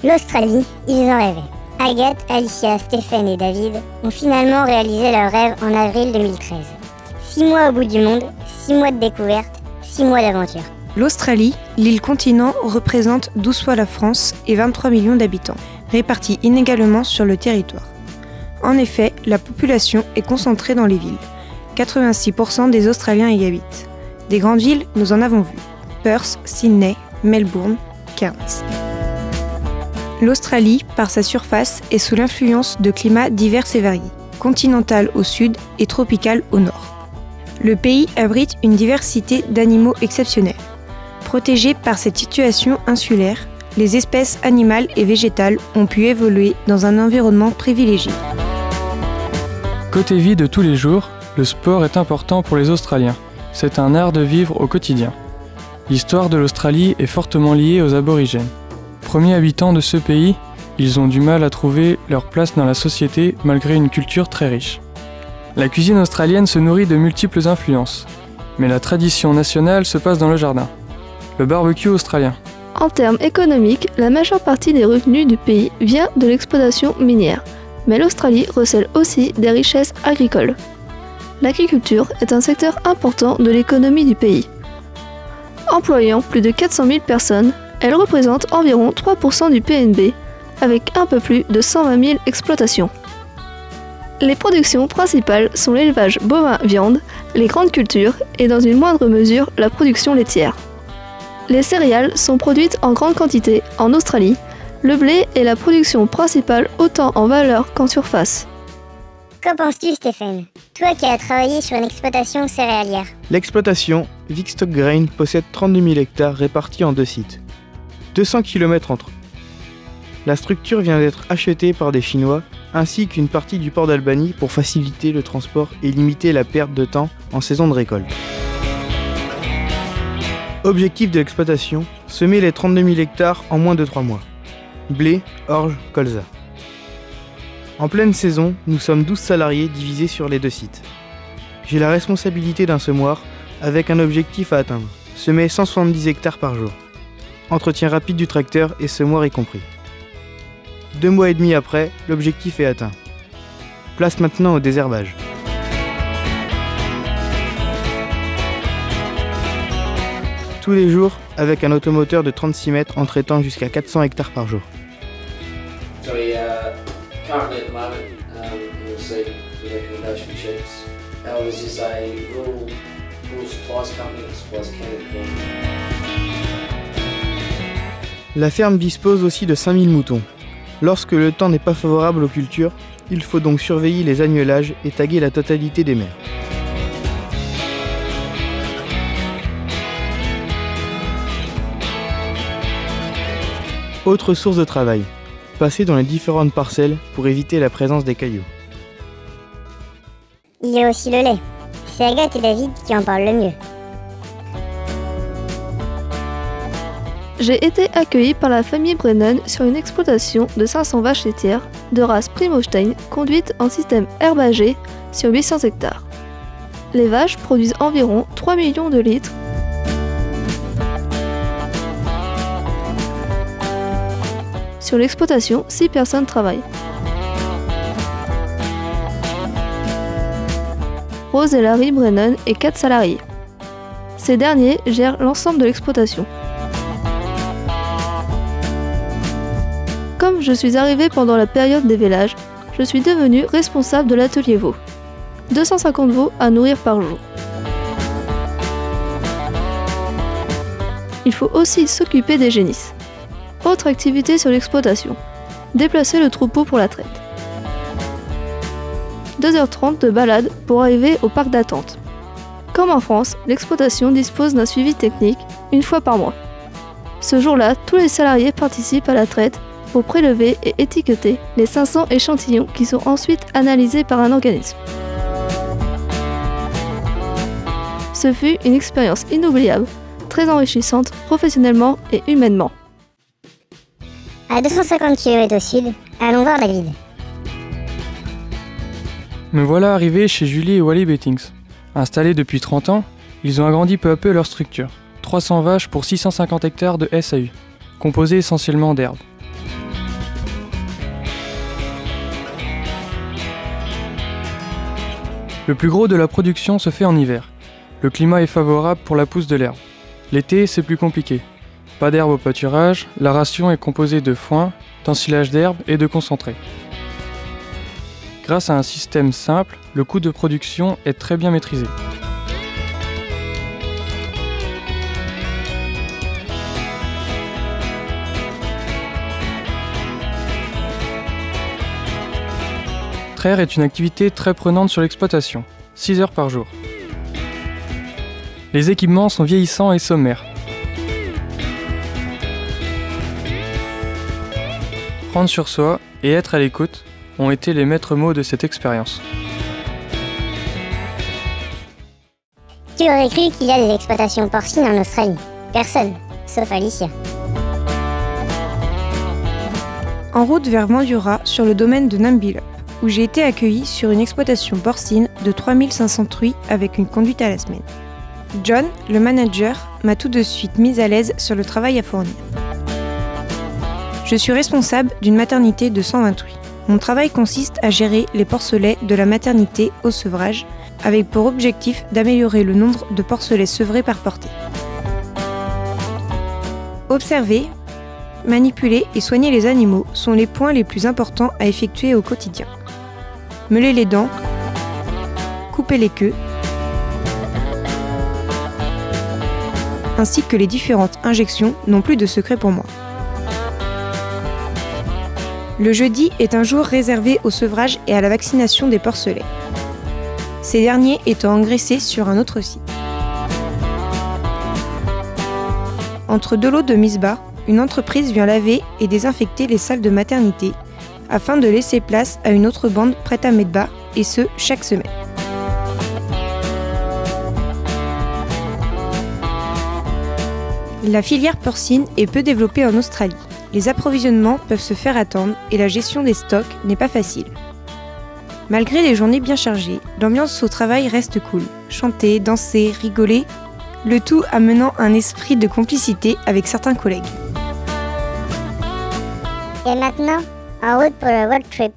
L'Australie, ils en rêvaient. Agathe, Alicia, Stéphane et David ont finalement réalisé leur rêve en avril 2013. 6 mois au bout du monde, 6 mois de découverte, 6 mois d'aventure. L'Australie, l'île continent, représente 12 fois la France et 23 millions d'habitants, répartis inégalement sur le territoire. En effet, la population est concentrée dans les villes. 86% des Australiens y habitent. Des grandes villes, nous en avons vu. Perth, Sydney, Melbourne, Cairns. L'Australie, par sa surface, est sous l'influence de climats divers et variés, continental au sud et tropical au nord. Le pays abrite une diversité d'animaux exceptionnels. Protégés par cette situation insulaire, les espèces animales et végétales ont pu évoluer dans un environnement privilégié. Côté vie de tous les jours, le sport est important pour les Australiens. C'est un art de vivre au quotidien. L'histoire de l'Australie est fortement liée aux aborigènes. Premiers habitants de ce pays, ils ont du mal à trouver leur place dans la société malgré une culture très riche. La cuisine australienne se nourrit de multiples influences, mais la tradition nationale se passe dans le jardin. Le barbecue australien. En termes économiques, la majeure partie des revenus du pays vient de l'exploitation minière, mais l'Australie recèle aussi des richesses agricoles. L'agriculture est un secteur important de l'économie du pays. Employant plus de 400 000 personnes, elle représente environ 3% du PNB, avec un peu plus de 120 000 exploitations. Les productions principales sont l'élevage bovin-viande, les grandes cultures et dans une moindre mesure la production laitière. Les céréales sont produites en grande quantité en Australie. Le blé est la production principale autant en valeur qu'en surface. Qu'en penses-tu, Stéphane? Toi qui as travaillé sur une exploitation céréalière. L'exploitation Vicstock Grain possède 32 000 hectares répartis en 2 sites. 200 km entre eux. La structure vient d'être achetée par des Chinois ainsi qu'une partie du port d'Albany pour faciliter le transport et limiter la perte de temps en saison de récolte. Objectif de l'exploitation, semer les 32 000 hectares en moins de 3 mois. Blé, orge, colza. En pleine saison, nous sommes 12 salariés divisés sur les 2 sites. J'ai la responsabilité d'un semoir avec un objectif à atteindre, semer 170 hectares par jour. Entretien rapide du tracteur et semoir y compris. 2 mois et demi après, l'objectif est atteint. Place maintenant au désherbage. Tous les jours, avec un automoteur de 36 mètres en traitant jusqu'à 400 hectares par jour. Currently at the moment, you'll see the recommendation sheets. Ours is a rural supplies company that supplies canned corn. La ferme dispose aussi de 5000 moutons. Lorsque le temps n'est pas favorable aux cultures, il faut donc surveiller les agnelages et taguer la totalité des mers. Autre source de travail, passer dans les différentes parcelles pour éviter la présence des cailloux. Il y a aussi le lait. C'est Agathe et David qui en parlent le mieux. J'ai été accueilli par la famille Brennan sur une exploitation de 500 vaches laitières de race Primostein conduite en système herbagé sur 800 hectares. Les vaches produisent environ 3 millions de litres. Sur l'exploitation, 6 personnes travaillent. Rose et Larry Brennan et 4 salariés. Ces derniers gèrent l'ensemble de l'exploitation. Comme je suis arrivée pendant la période des vélages, je suis devenue responsable de l'atelier veau. 250 veaux à nourrir par jour. Il faut aussi s'occuper des génisses. Autre activité sur l'exploitation, déplacer le troupeau pour la traite. 2h30 de balade pour arriver au parc d'attente. Comme en France, l'exploitation dispose d'un suivi technique une fois par mois. Ce jour-là, tous les salariés participent à la traite pour prélever et étiqueter les 500 échantillons qui sont ensuite analysés par un organisme. Ce fut une expérience inoubliable, très enrichissante professionnellement et humainement. À 250 km au sud, allons voir David. Me voilà arrivé chez Julie et Wally Bettings. Installés depuis 30 ans, ils ont agrandi peu à peu leur structure. 300 vaches pour 650 hectares de SAU, composés essentiellement d'herbes. Le plus gros de la production se fait en hiver. Le climat est favorable pour la pousse de l'herbe. L'été, c'est plus compliqué. Pas d'herbe au pâturage, la ration est composée de foin, d'ensilage d'herbe et de concentré. Grâce à un système simple, le coût de production est très bien maîtrisé. Traire est une activité très prenante sur l'exploitation, 6 heures par jour. Les équipements sont vieillissants et sommaires. Prendre sur soi et être à l'écoute ont été les maîtres mots de cette expérience. Qui aurait cru qu'il y a des exploitations porcines en Australie? Personne, sauf Alicia. En route vers Mandurah, sur le domaine de Nambilup, où j'ai été accueilli sur une exploitation porcine de 3500 truies avec une conduite à la semaine. John, le manager, m'a tout de suite mise à l'aise sur le travail à fournir. Je suis responsable d'une maternité de 120 truies. Mon travail consiste à gérer les porcelets de la maternité au sevrage, avec pour objectif d'améliorer le nombre de porcelets sevrés par portée. Observer, manipuler et soigner les animaux sont les points les plus importants à effectuer au quotidien. Meuler les dents, couper les queues, ainsi que les différentes injections n'ont plus de secret pour moi. Le jeudi est un jour réservé au sevrage et à la vaccination des porcelets, ces derniers étant engraissés sur un autre site. Entre deux lots de Misbah, une entreprise vient laver et désinfecter les salles de maternité afin de laisser place à une autre bande prête à mettre bas, et ce, chaque semaine. La filière porcine est peu développée en Australie. Les approvisionnements peuvent se faire attendre et la gestion des stocks n'est pas facile. Malgré les journées bien chargées, l'ambiance au travail reste cool. Chanter, danser, rigoler, le tout amenant un esprit de complicité avec certains collègues. Et maintenant, en route pour le road trip.